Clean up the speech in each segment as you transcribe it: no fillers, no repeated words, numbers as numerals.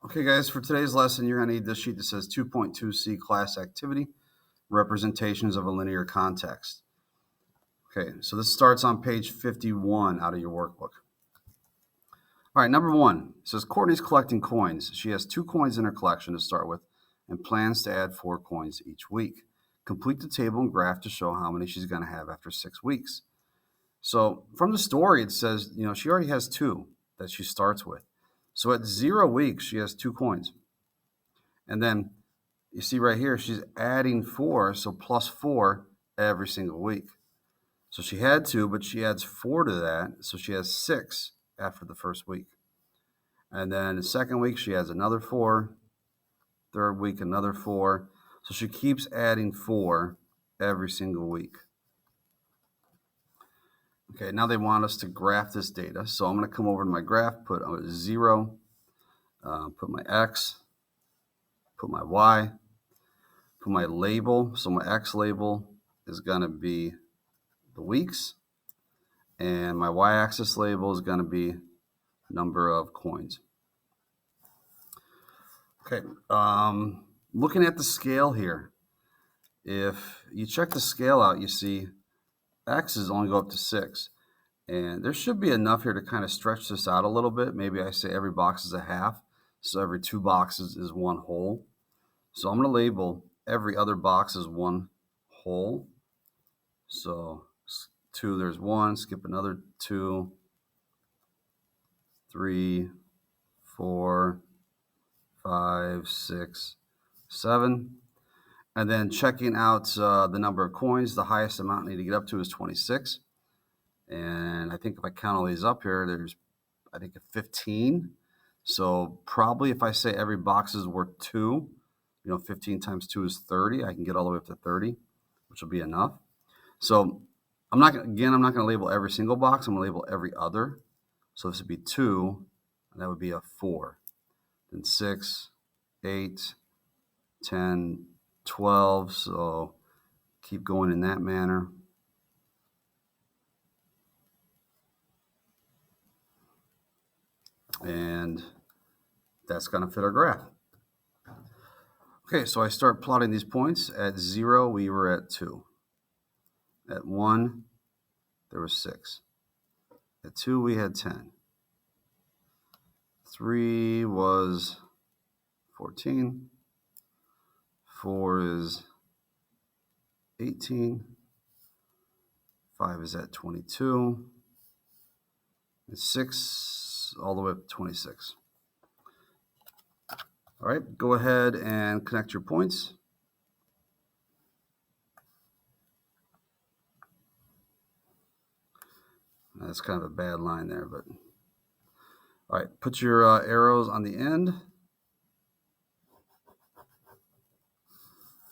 Okay, guys, for today's lesson, you're going to need this sheet that says 2.2c class activity, representations of a linear context. Okay, so this starts on page 51 out of your workbook. All right, number one, it says Courtney's collecting coins. She has 2 coins in her collection to start with and plans to add 4 coins each week. Complete the table and graph to show how many she's going to have after 6 weeks. So from the story, it says, she already has 2 that she starts with. So at 0 weeks, she has 2 coins. And then you see right here, she's adding 4, so plus 4 every single week. So she had 2, but she adds 4 to that, so she has 6 after the first week. And then the second week, she adds another 4. Third week, another 4. So she keeps adding 4 every single week. Okay, now they want us to graph this data. So I'm going to come over to my graph, put 0, put my X, put my Y, put my label. So my X label is going to be the weeks, and my y-axis label is going to be number of coins. Okay, looking at the scale here, if you check the scale out, you see X's only go up to 6, and there should be enough here to kind of stretch this out a little bit. Maybe I say every box is a half, so every 2 boxes is 1 whole. So I'm going to label every other box as 1 whole. So 2, there's 1, skip another 2, 3, 4, 5, 6, 7. And then checking out the number of coins, the highest amount I need to get up to is 26. And I think if I count all these up here, there's, I think, 15. So probably if I say every box is worth 2, 15 times 2 is 30. I can get all the way up to 30, which will be enough. So I'm not going to label every single box. I'm going to label every other. So this would be 2, and that would be a 4. Then 6, 8, 10, 12. So keep going in that manner. And that's going to fit our graph. Okay, so I start plotting these points. At 0, we were at 2. At 1, there was 6. At 2, we had 10. 3 was 14. 4 is 18. 5 is at 22. And 6 all the way up to 26. All right, go ahead and connect your points. That's kind of a bad line there, but all right, put your arrows on the end.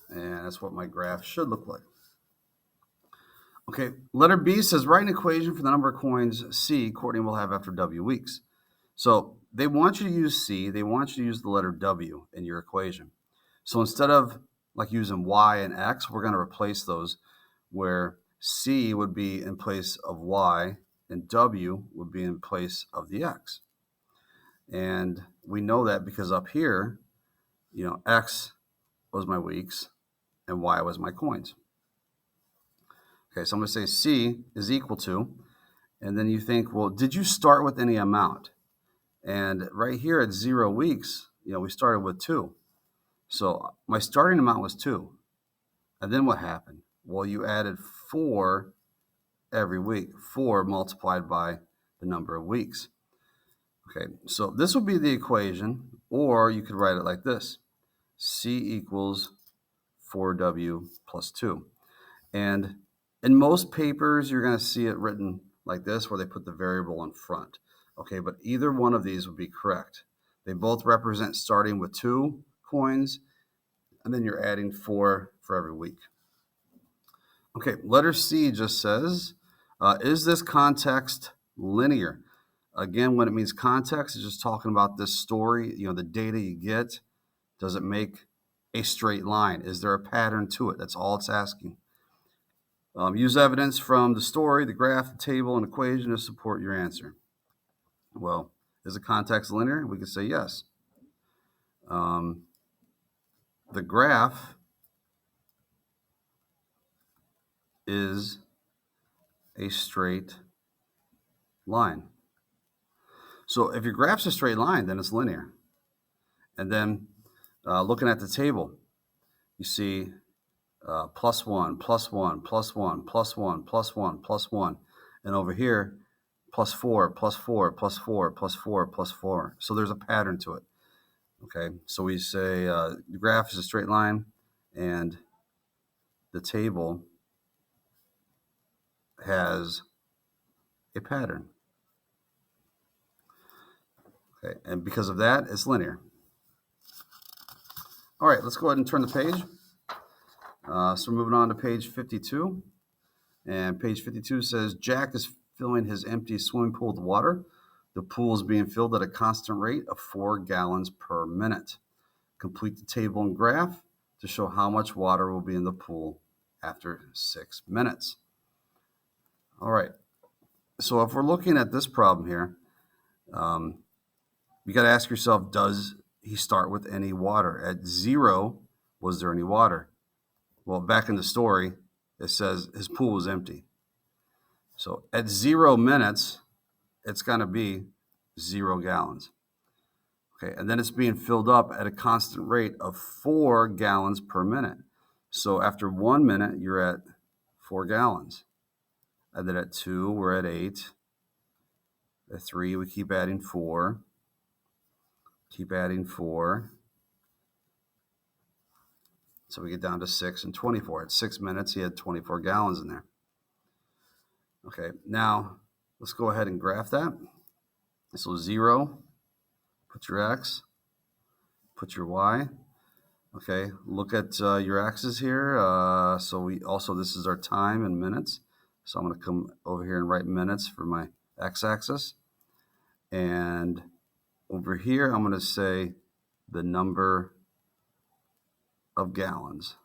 And that's what my graph should look like. Okay, letter B says write an equation for the number of coins C Courtney will have after W weeks. So they want you to use C, they want you to use the letter W in your equation. So instead of like using Y and X, we're going to replace those where C would be in place of Y and W would be in place of the X. And we know that because up here, X was my weeks and Y was my coins. Okay, so I'm going to say C is equal to, and then you think, well, did you start with any amount? And right here at 0 weeks, we started with 2. So my starting amount was 2. And then what happened? Well, you added 4 every week, 4 multiplied by the number of weeks. Okay, so this would be the equation, or you could write it like this. C equals 4W plus 2. And in most papers, you're going to see it written like this, where they put the variable in front. Okay, but either one of these would be correct. They both represent starting with 2 coins, and then you're adding 4 for every week. Okay, letter C just says, is this context linear? Again, when it means context, it's just talking about this story, the data you get. Does it make a straight line? Is there a pattern to it? That's all it's asking. Use evidence from the story, the graph, the table, and equation to support your answer. Well, is the context linear? We could say yes. The graph is a straight line. So if your graph's a straight line, then it's linear. And then looking at the table, you see plus 1, plus 1, plus 1, plus 1, plus 1, plus 1. And over here, plus 4, plus 4, plus 4, plus 4, plus 4. So there's a pattern to it. Okay, so we say the graph is a straight line and the table has a pattern. Okay, and because of that, it's linear. All right, let's go ahead and turn the page. So we're moving on to page 52. And page 52 says, Jack is filling his empty swimming pool with water. The pool is being filled at a constant rate of 4 gallons per minute. Complete the table and graph to show how much water will be in the pool after 6 minutes. All right. So if we're looking at this problem here, you got to ask yourself, does he start with any water? At 0, was there any water? Well, back in the story, it says his pool was empty. So at 0 minutes, it's going to be 0 gallons. Okay, and then it's being filled up at a constant rate of 4 gallons per minute. So after 1 minute, you're at 4 gallons. And then at 2, we're at 8. At 3, we keep adding 4. Keep adding 4. So we get down to 6 and 24. At 6 minutes, he had 24 gallons in there. Okay, now let's go ahead and graph that. So 0, put your X, put your Y. Okay, look at your axes here. So we also, this is our time in minutes. So I'm going to come over here and write minutes for my x-axis. And over here, I'm going to say the number of gallons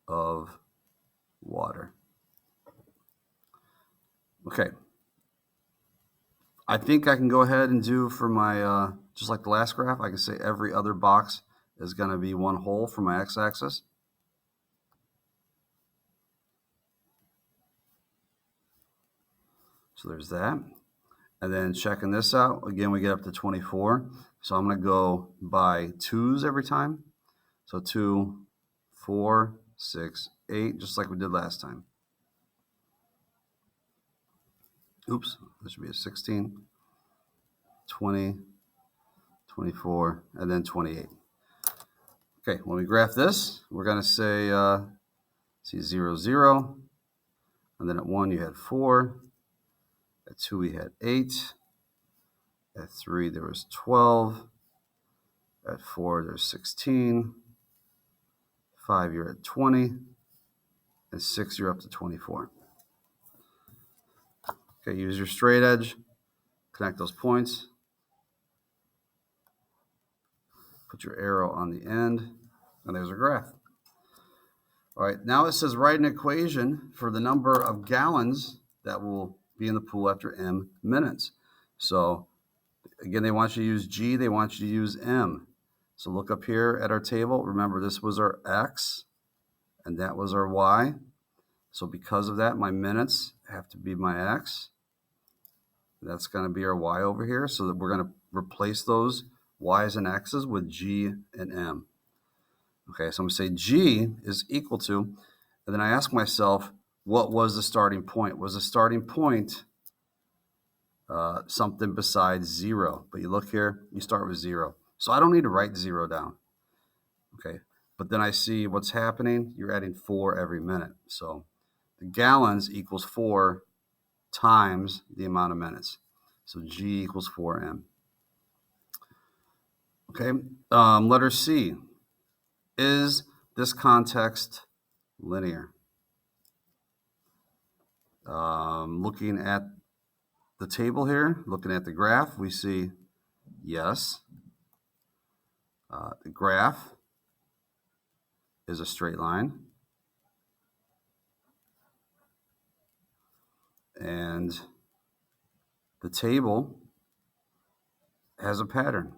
of water. Okay. I think I can go ahead and do for my, just like the last graph, I can say every other box is going to be one hole for my x-axis. So there's that. And then checking this out, again, we get up to 24. So I'm going to go by 2s every time. So 2, 4, 6, 8, just like we did last time. Oops, this should be a 16, 20, 24, and then 28. Okay, when we graph this, we're going to say, see 0, 0. And then at 1, you had 4. At 2, we had 8. At 3, there was 12. At 4, there's 16. 5, you're at 20. And 6, you're up to 24. Okay, use your straight edge. Connect those points. Put your arrow on the end. And there's a graph. All right, now it says write an equation for the number of gallons that will be in the pool after m minutes. So again, they want you to use G, they want you to use M. So look up here at our table. Remember, this was our X, and that was our Y. So because of that, my minutes have to be my X. That's going to be our Y over here. So that we're going to replace those Y's and X's with G and M. Okay, so I'm going to say G is equal to, and then I ask myself, what was the starting point? Was the starting point something besides 0? But you look here, you start with 0. So I don't need to write 0 down. Okay, but then I see what's happening. You're adding 4 every minute. So the gallons equals 4 times the amount of minutes. So G equals 4M. Okay, letter C. Is this context linear? Looking at the table here, looking at the graph, we see yes. The graph is a straight line. And the table has a pattern.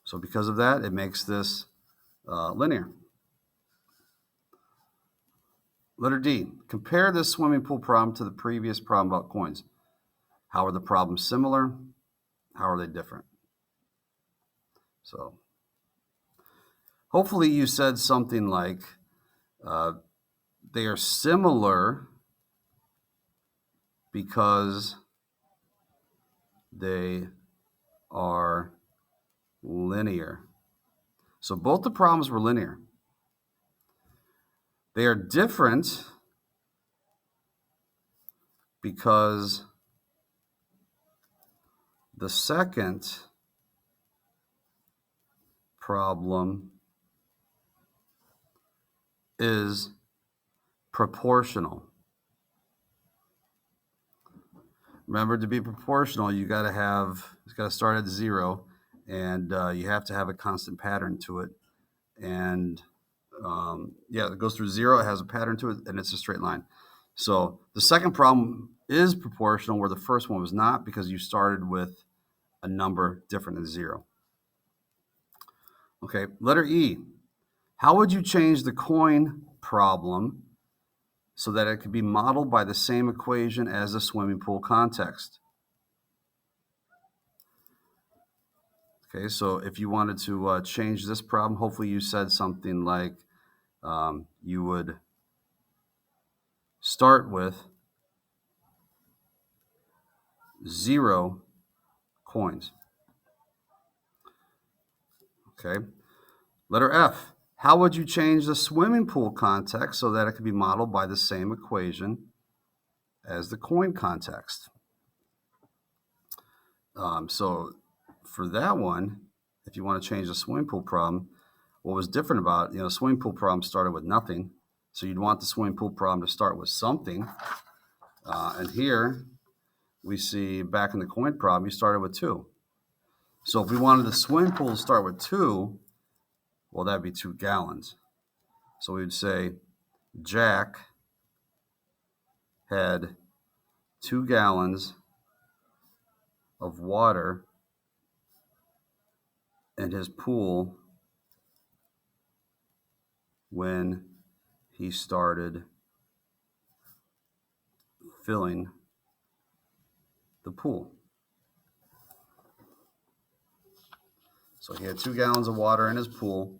So because of that, it makes this linear. Letter D, compare this swimming pool problem to the previous problem about coins. How are the problems similar? How are they different? So hopefully you said something like, they are similar because they are linear. So both the problems were linear. They are different because the second problem is proportional. Remember, to be proportional, it's got to start at 0, and you have to have a constant pattern to it. And it goes through 0, it has a pattern to it, and it's a straight line. So the second problem is proportional, where the first one was not, because you started with a number different than 0. Okay, letter E. How would you change the coin problem so that it could be modeled by the same equation as the swimming pool context? Okay, so if you wanted to change this problem, hopefully you said something like you would start with 0 coins. Okay, letter F. How would you change the swimming pool context so that it could be modeled by the same equation as the coin context? So for that one, if you want to change the swimming pool problem, what was different about it, swimming pool problem started with nothing. So you'd want the swimming pool problem to start with something. And here we see back in the coin problem, you started with 2. So if we wanted the swimming pool to start with 2, well, that'd be 2 gallons. So we would say Jack had 2 gallons of water in his pool when he started filling the pool. So he had 2 gallons of water in his pool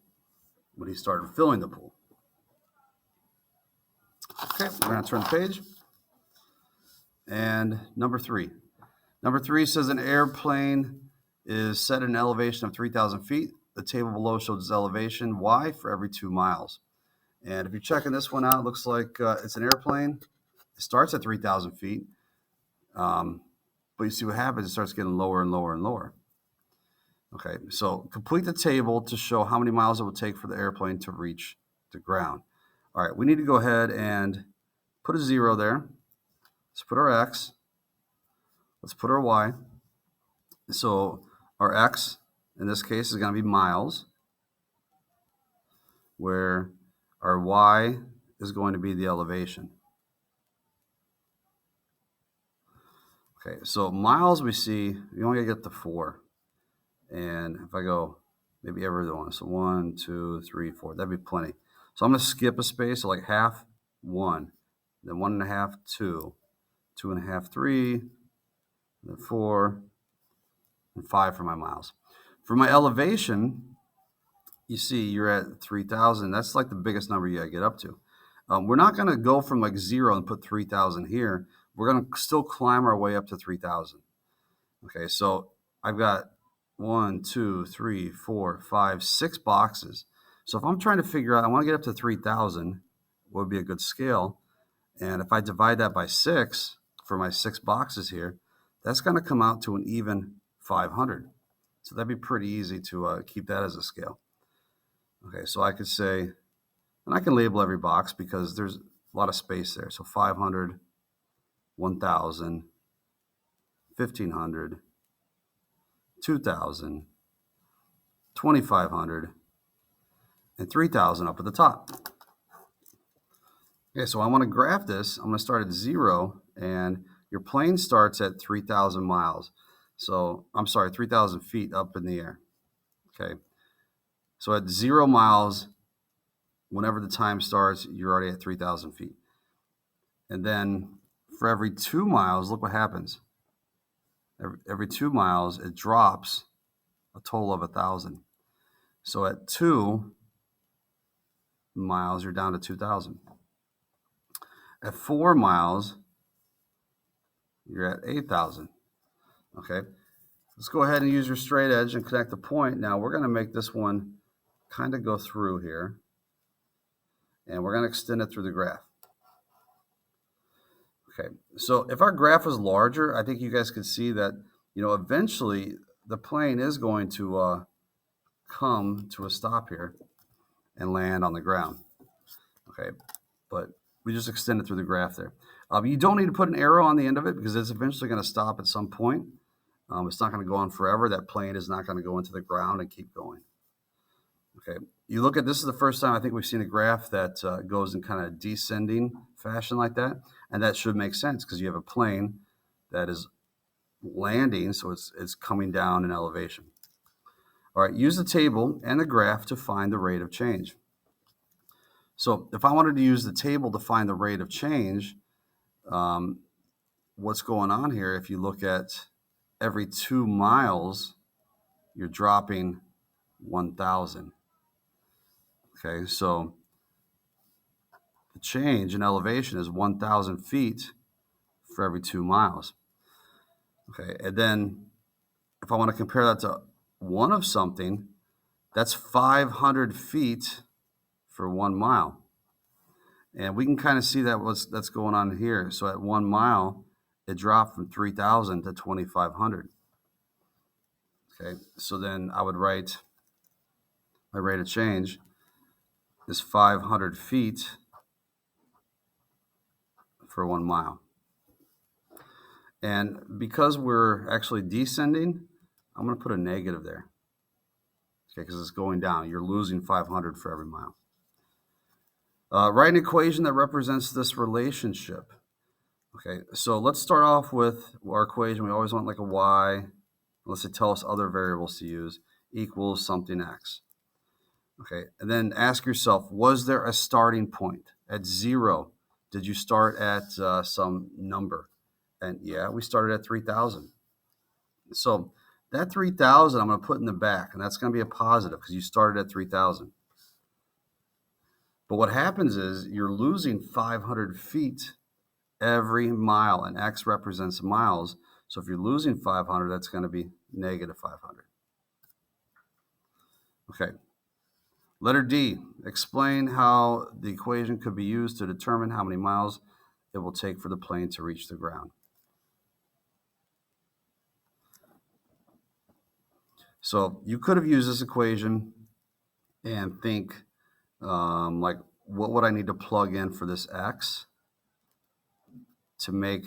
when he started filling the pool. Okay, we're going to turn the page. And number 3. Number 3 says an airplane is set at an elevation of 3,000 feet. The table below shows its elevation, y, for every 2 miles. And if you're checking this one out, it looks like it's an airplane. It starts at 3,000 feet. But you see what happens, it starts getting lower and lower and lower. Okay, so complete the table to show how many miles it would take for the airplane to reach the ground. All right, we need to go ahead and put a 0 there. Let's put our x. Let's put our y. So our x, in this case, is going to be miles, where our y is going to be the elevation. Okay, so miles we see, you only get to 4. And if I go maybe every other one, so 1, 2, 3, 4, that'd be plenty. So I'm going to skip a space, so like half, 1, then 1.5, 2, 2.5, 3, then 4, and 5 for my miles. For my elevation, you see you're at 3,000. That's like the biggest number you got to get up to. We're not going to go from like 0 and put 3,000 here. We're going to still climb our way up to 3,000. Okay, so I've got 1, 2, 3, 4, 5, 6 boxes. So if I'm trying to figure out, I want to get up to 3,000, what would be a good scale? And if I divide that by 6 for my 6 boxes here, that's going to come out to an even 500. So that'd be pretty easy to keep that as a scale. Okay, so I could say, and I can label every box because there's a lot of space there. So 500, 1,000, 1,500, 2,000, 2,500, and 3,000 up at the top. Okay, so I want to graph this. I'm going to start at 0, and your plane starts at 3,000 miles. So, I'm sorry, 3,000 feet up in the air. Okay. So at 0 miles, whenever the time starts, you're already at 3,000 feet. And then for every 2 miles, look what happens. Every 2 miles, it drops a total of 1,000. So at 2 miles, you're down to 2,000. At 4 miles, you're at 8,000. Okay. Let's go ahead and use your straight edge and connect the point. Now we're going to make this one kind of go through here. And we're going to extend it through the graph. Okay, so if our graph was larger, I think you guys could see that, eventually the plane is going to come to a stop here and land on the ground. Okay, but we just extend it through the graph there. You don't need to put an arrow on the end of it because it's eventually going to stop at some point. It's not going to go on forever. That plane is not going to go into the ground and keep going. Okay, you look at this is the first time I think we've seen a graph that goes in kind of descending fashion like that, and that should make sense because you have a plane that is landing, so it's coming down in elevation. All right, use the table and the graph to find the rate of change. So if I wanted to use the table to find the rate of change, what's going on here? If you look at every 2 miles, you're dropping 1,000. Okay, so the change in elevation is 1,000 feet for every 2 miles. Okay, and then if I want to compare that to one of something, that's 500 feet for 1 mile. And we can kind of see that that's going on here. So at 1 mile, it dropped from 3,000 to 2,500. Okay, so then I would write my rate of change is 500 feet for 1 mile. And because we're actually descending, I'm going to put a negative there. Okay, because it's going down. You're losing 500 for every mile. Write an equation that represents this relationship. Okay, so let's start off with our equation. We always want like a y, unless they tell us other variables to use, equals something x. Okay, and then ask yourself, was there a starting point at 0? Did you start at some number? And yeah, we started at 3,000. So that 3,000 I'm going to put in the back, and that's going to be a positive because you started at 3,000. But what happens is you're losing 500 feet every mile, and x represents miles. So if you're losing 500, that's going to be negative 500. Okay. Letter D, explain how the equation could be used to determine how many miles it will take for the plane to reach the ground. So you could have used this equation and think like, what would I need to plug in for this x to make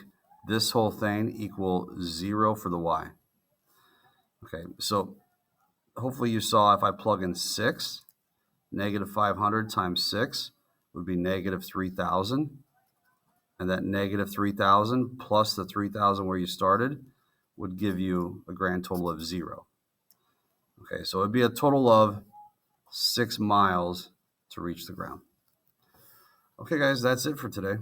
this whole thing equal 0 for the y? Okay, so hopefully you saw if I plug in 6, negative 500 times 6 would be negative 3,000. And that negative 3,000 plus the 3,000 where you started would give you a grand total of 0. Okay, so it'd be a total of 6 miles to reach the ground. Okay, guys, that's it for today.